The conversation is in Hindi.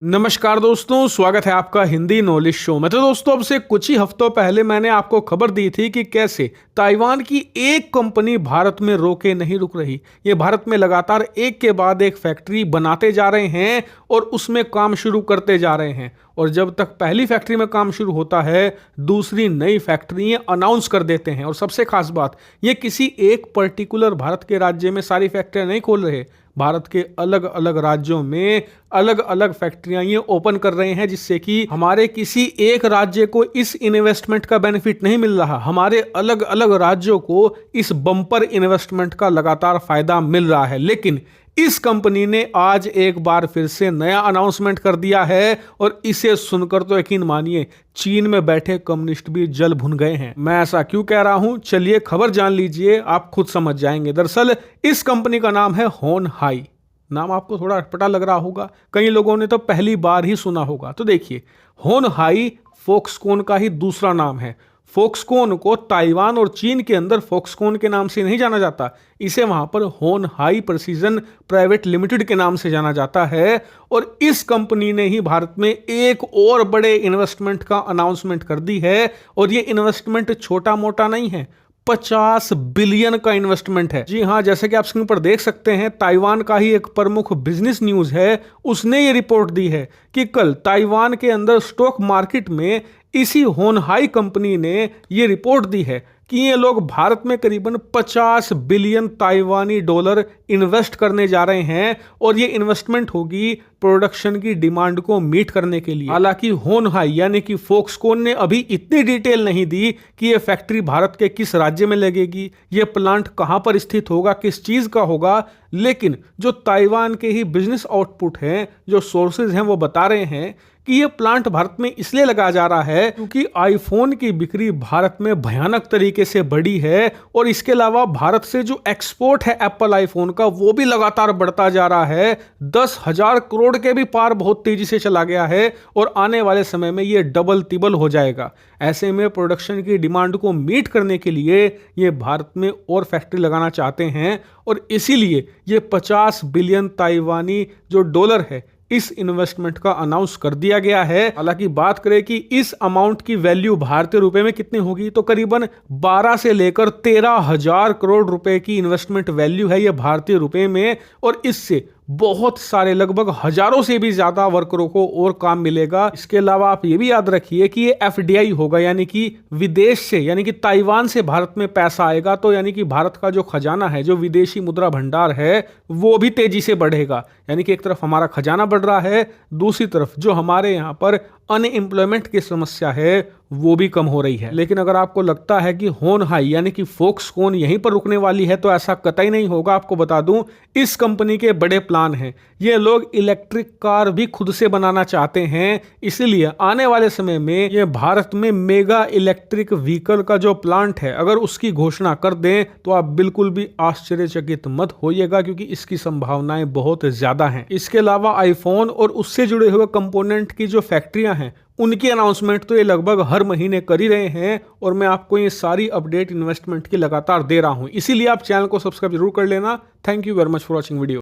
नमस्कार दोस्तों, स्वागत है आपका हिंदी नॉलेज शो में। तो दोस्तों, अब से कुछ ही हफ्तों पहले मैंने आपको खबर दी थी कि कैसे ताइवान की एक कंपनी भारत में रोके नहीं रुक रही। ये भारत में लगातार एक के बाद एक फैक्ट्री बनाते जा रहे हैं और उसमें काम शुरू करते जा रहे हैं। और जब तक पहली फैक्ट्री में काम शुरू होता है, दूसरी नई फैक्ट्री अनाउंस कर देते हैं। और सबसे खास बात, ये किसी एक पर्टिकुलर भारत के राज्य में सारी फैक्ट्रियां नहीं खोल रहे, भारत के अलग अलग राज्यों में अलग अलग फैक्ट्रियां ये ओपन कर रहे हैं, जिससे कि हमारे किसी एक राज्य को इस इन्वेस्टमेंट का बेनिफिट नहीं मिल रहा, हमारे अलग अलग राज्यों को इस बम्पर इन्वेस्टमेंट का लगातार फायदा मिल रहा है। लेकिन इस कंपनी ने आज एक बार फिर से नया अनाउंसमेंट कर दिया है और इसे सुनकर तो यकीन मानिए, चीन में बैठे कम्युनिस्ट भी जल भुन गए हैं। मैं ऐसा क्यों कह रहा हूं, चलिए खबर जान लीजिए, आप खुद समझ जाएंगे। दरअसल इस कंपनी का नाम है होन हाई। नाम आपको थोड़ा अटपटा लग रहा होगा, कई लोगों ने तो पहली बार ही सुना होगा। तो देखिए, होन हाई फॉक्सकॉन का ही दूसरा नाम है। फॉक्सकॉन को ताइवान और चीन के अंदर फॉक्सकॉन के नाम से नहीं जाना जाता, इसे वहां पर होन हाई प्रिसीजन प्राइवेट लिमिटेड के नाम से जाना जाता है। और इस कंपनी ने ही भारत में एक और बड़े इन्वेस्टमेंट का अनाउंसमेंट कर दी है। और ये इन्वेस्टमेंट छोटा मोटा नहीं है, 50 बिलियन का इन्वेस्टमेंट है। जी हां, जैसे कि आप स्क्रीन पर देख सकते हैं, ताइवान का ही एक प्रमुख बिजनेस न्यूज है, उसने ये रिपोर्ट दी है कि कल ताइवान के अंदर स्टॉक मार्केट में इसी होनहाई कंपनी ने ये रिपोर्ट दी है कि ये लोग भारत में करीबन 50 बिलियन ताइवानी डॉलर इन्वेस्ट करने जा रहे हैं। और ये इन्वेस्टमेंट होगी प्रोडक्शन की डिमांड को मीट करने के लिए। हालांकि होनहाई यानी कि फॉक्सकॉन ने अभी इतनी डिटेल नहीं दी कि ये फैक्ट्री भारत के किस राज्य में लगेगी, ये प्लांट कहां पर स्थित होगा, किस चीज का होगा। लेकिन जो ताइवान के ही बिजनेस आउटपुट हैं, जो सोर्सेज हैं, वो बता रहे हैं कि ये प्लांट भारत में इसलिए लगाया जा रहा है क्योंकि आईफोन की बिक्री भारत में भयानक तरीके से बढ़ी है। और इसके अलावा भारत से जो एक्सपोर्ट है एप्पल आईफोन का, वो भी लगातार बढ़ता जा रहा है। 10,000 करोड़ के भी पार बहुत तेजी से चला गया है और आने वाले समय में ये डबल तिबल हो जाएगा। ऐसे में प्रोडक्शन की डिमांड को मीट करने के लिए ये भारत में और फैक्ट्री लगाना चाहते हैं। और इसीलिए ये 50 बिलियन ताइवानी जो डॉलर है, इस इन्वेस्टमेंट का अनाउंस कर दिया गया है। हालांकि बात करें कि इस अमाउंट की वैल्यू भारतीय रुपए में कितनी होगी, तो करीबन 12 से लेकर 13,000 करोड़ रुपए की इन्वेस्टमेंट वैल्यू है ये भारतीय रुपए में। और इससे बहुत सारे, लगभग हजारों से भी ज्यादा वर्करों को और काम मिलेगा। इसके अलावा आप ये भी याद रखिए कि ये एफडीआई होगा, यानी कि विदेश से, यानी कि ताइवान से भारत में पैसा आएगा। तो यानी कि भारत का जो खजाना है, जो विदेशी मुद्रा भंडार है, वो भी तेजी से बढ़ेगा। यानी कि एक तरफ हमारा खजाना बढ़ रहा है, दूसरी तरफ जो हमारे यहाँ पर अनएम्प्लॉयमेंट की समस्या है वो भी कम हो रही है। लेकिन अगर आपको लगता है कि होनहाई यानी कि फॉक्सकॉन यहीं पर रुकने वाली है, तो ऐसा कतई नहीं होगा। आपको बता दूं, इस कंपनी के बड़े प्लान हैं। ये लोग इलेक्ट्रिक कार भी खुद से बनाना चाहते हैं, इसीलिए आने वाले समय में ये भारत में मेगा इलेक्ट्रिक व्हीकल का जो प्लांट है, अगर उसकी घोषणा कर दें तो आप बिल्कुल भी आश्चर्यचकित मत होइएगा, क्योंकि इसकी संभावनाएं बहुत ज्यादा हैं। इसके अलावा आईफोन और उससे जुड़े हुए कंपोनेंट की जो फैक्ट्रियां हैं, उनकी अनाउंसमेंट तो ये लगभग हर महीने कर ही रहे हैं। और मैं आपको ये सारी अपडेट इन्वेस्टमेंट की लगातार दे रहा हूं, इसीलिए आप चैनल को सब्सक्राइब जरूर कर लेना। Thank you very much for watching video.